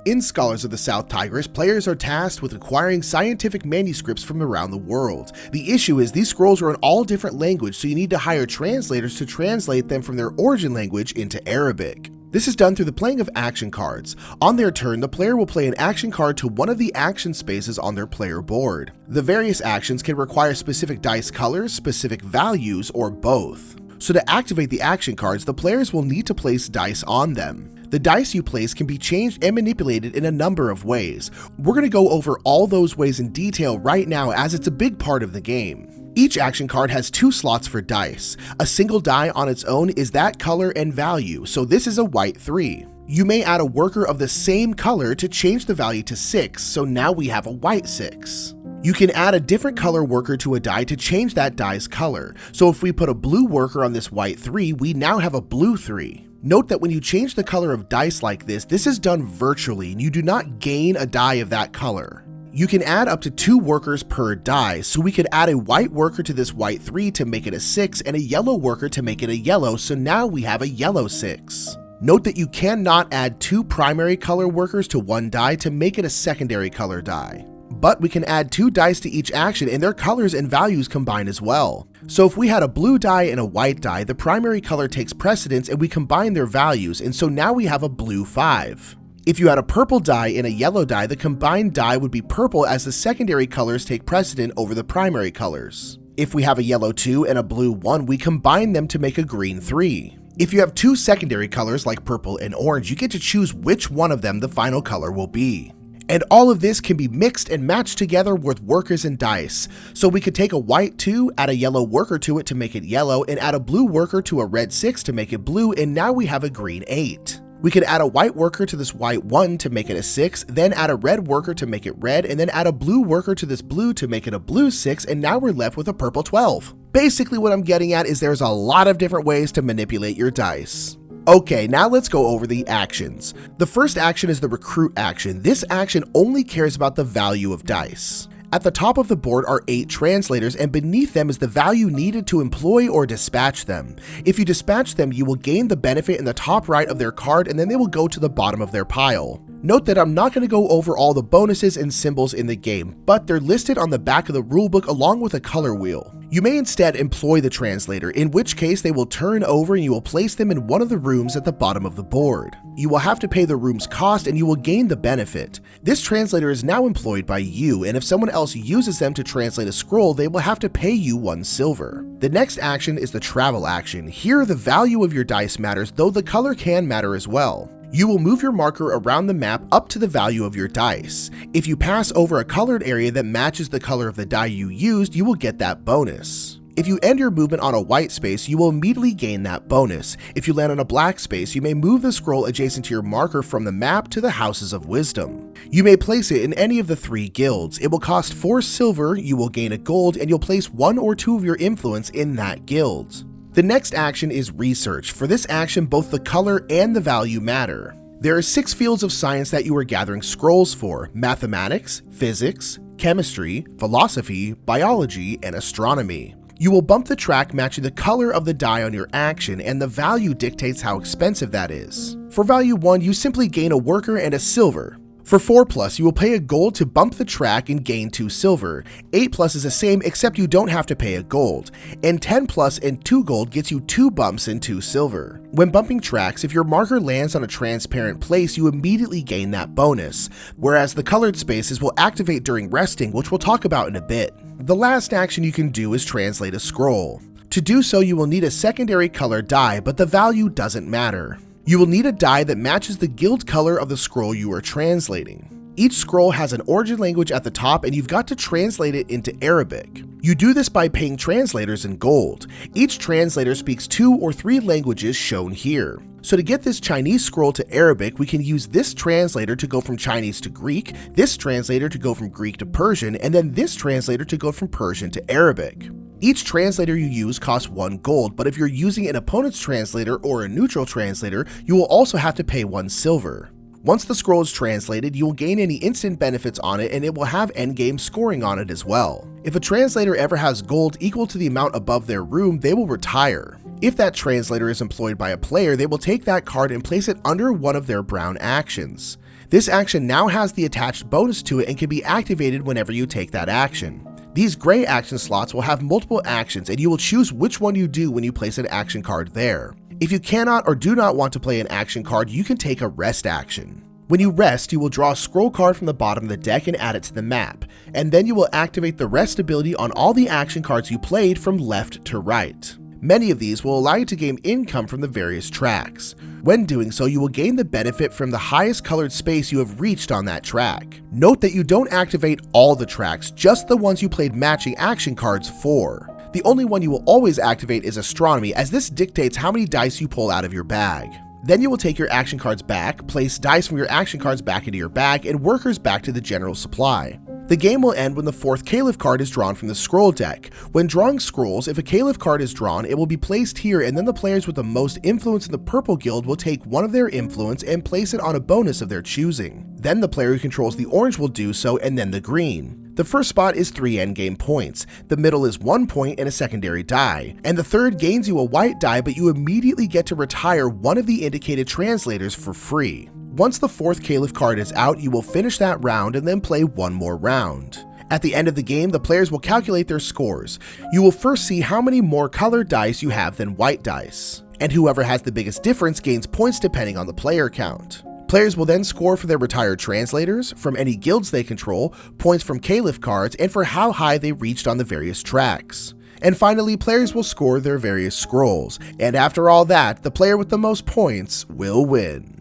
In Scholars of the South Tigris, players are tasked with acquiring scientific manuscripts from around the world. The issue is these scrolls are in all different languages, so you need to hire translators to translate them from their origin language into Arabic. This is done through the playing of action cards. On their turn, the player will play an action card to one of the action spaces on their player board. The various actions can require specific dice colors, specific values, or both. So to activate the action cards, the players will need to place dice on them. The dice you place can be changed and manipulated in a number of ways. We're going to go over all those ways in detail right now as it's a big part of the game. Each action card has 2 slots for dice. A single die on its own is that color and value, so this is a white 3. You may add a worker of the same color to change the value to 6, so now we have a white 6. You can add a different color worker to a die to change that die's color. So if we put a blue worker on this white 3, we now have a blue 3. Note that when you change the color of dice like this is done virtually and you do not gain a die of that color. You can add up to 2 workers per die, so we could add a white worker to this white 3 to make it a 6 and a yellow worker to make it a yellow, so now we have a yellow 6. Note that you cannot add 2 primary color workers to one die to make it a secondary color die. But we can add 2 dice to each action and their colors and values combine as well. So if we had a blue die and a white die, the primary color takes precedence and we combine their values, and so now we have a blue 5. If you had a purple die and a yellow die, the combined die would be purple as the secondary colors take precedent over the primary colors. If we have a yellow 2 and a blue 1, we combine them to make a green 3. If you have 2 secondary colors like purple and orange, you get to choose which one of them the final color will be. And all of this can be mixed and matched together with workers and dice. So we could take a white 2, add a yellow worker to it to make it yellow, and add a blue worker to a red 6 to make it blue, and now we have a green 8. We could add a white worker to this white 1 to make it a 6, then add a red worker to make it red, and then add a blue worker to this blue to make it a blue 6, and now we're left with a purple 12. Basically what I'm getting at is there's a lot of different ways to manipulate your dice. Okay, now let's go over the actions. The first action is the recruit action. This action only cares about the value of dice. At the top of the board are 8 translators, and beneath them is the value needed to employ or dispatch them. If you dispatch them, you will gain the benefit in the top right of their card, and then they will go to the bottom of their pile. Note that I'm not going to go over all the bonuses and symbols in the game, but they're listed on the back of the rulebook along with a color wheel. You may instead employ the translator, in which case they will turn over and you will place them in one of the rooms at the bottom of the board. You will have to pay the room's cost and you will gain the benefit. This translator is now employed by you, and if someone else uses them to translate a scroll, they will have to pay you 1 silver. The next action is the travel action. Here the value of your dice matters, though the color can matter as well. You will move your marker around the map up to the value of your dice. If you pass over a colored area that matches the color of the die you used, you will get that bonus. If you end your movement on a white space, you will immediately gain that bonus. If you land on a black space, you may move the scroll adjacent to your marker from the map to the Houses of Wisdom. You may place it in any of the 3 guilds. It will cost 4 silver, you will gain a gold, and you'll place 1 or 2 of your influence in that guild. The next action is research. For this action, both the color and the value matter. There are 6 fields of science that you are gathering scrolls for: mathematics, physics, chemistry, philosophy, biology, and astronomy. You will bump the track matching the color of the die on your action, and the value dictates how expensive that is. For value 1, you simply gain a worker and a silver. For 4+, you will pay a gold to bump the track and gain 2 silver. 8+ is the same except you don't have to pay a gold. And 10+ and 2 gold gets you 2 bumps and 2 silver. When bumping tracks, if your marker lands on a transparent place, you immediately gain that bonus, whereas the colored spaces will activate during resting, which we'll talk about in a bit. The last action you can do is translate a scroll. To do so, you will need a secondary color die, but the value doesn't matter. You will need a die that matches the guild color of the scroll you are translating. Each scroll has an origin language at the top, and you've got to translate it into Arabic. You do this by paying translators in gold. Each translator speaks 2 or 3 languages shown here. So to get this Chinese scroll to Arabic, we can use this translator to go from Chinese to Greek, this translator to go from Greek to Persian, and then this translator to go from Persian to Arabic. Each translator you use costs 1 gold, but if you're using an opponent's translator or a neutral translator, you will also have to pay 1 silver. Once the scroll is translated, you will gain any instant benefits on it, and it will have endgame scoring on it as well. If a translator ever has gold equal to the amount above their room, they will retire. If that translator is employed by a player, they will take that card and place it under one of their brown actions. This action now has the attached bonus to it and can be activated whenever you take that action. These gray action slots will have multiple actions, and you will choose which one you do when you place an action card there. If you cannot or do not want to play an action card, you can take a rest action. When you rest, you will draw a scroll card from the bottom of the deck and add it to the map, and then you will activate the rest ability on all the action cards you played from left to right. Many of these will allow you to gain income from the various tracks. When doing so, you will gain the benefit from the highest colored space you have reached on that track. Note that you don't activate all the tracks, just the ones you played matching action cards for. The only one you will always activate is Astronomy, as this dictates how many dice you pull out of your bag. Then you will take your action cards back, place dice from your action cards back into your bag, and workers back to the general supply. The game will end when the fourth Caliph card is drawn from the scroll deck. When drawing scrolls, if a Caliph card is drawn, it will be placed here, and then the players with the most influence in the purple guild will take one of their influence and place it on a bonus of their choosing. Then the player who controls the orange will do so, and then the green. The first spot is 3 endgame points, the middle is 1 point and a secondary die, and the third gains you a white die, but you immediately get to retire one of the indicated translators for free. Once the fourth Caliph card is out, you will finish that round and then play one more round. At the end of the game, the players will calculate their scores. You will first see how many more colored dice you have than white dice, and whoever has the biggest difference gains points depending on the player count. Players will then score for their retired translators, from any guilds they control, points from Caliph cards, and for how high they reached on the various tracks. And finally, players will score their various scrolls, and after all that, the player with the most points will win.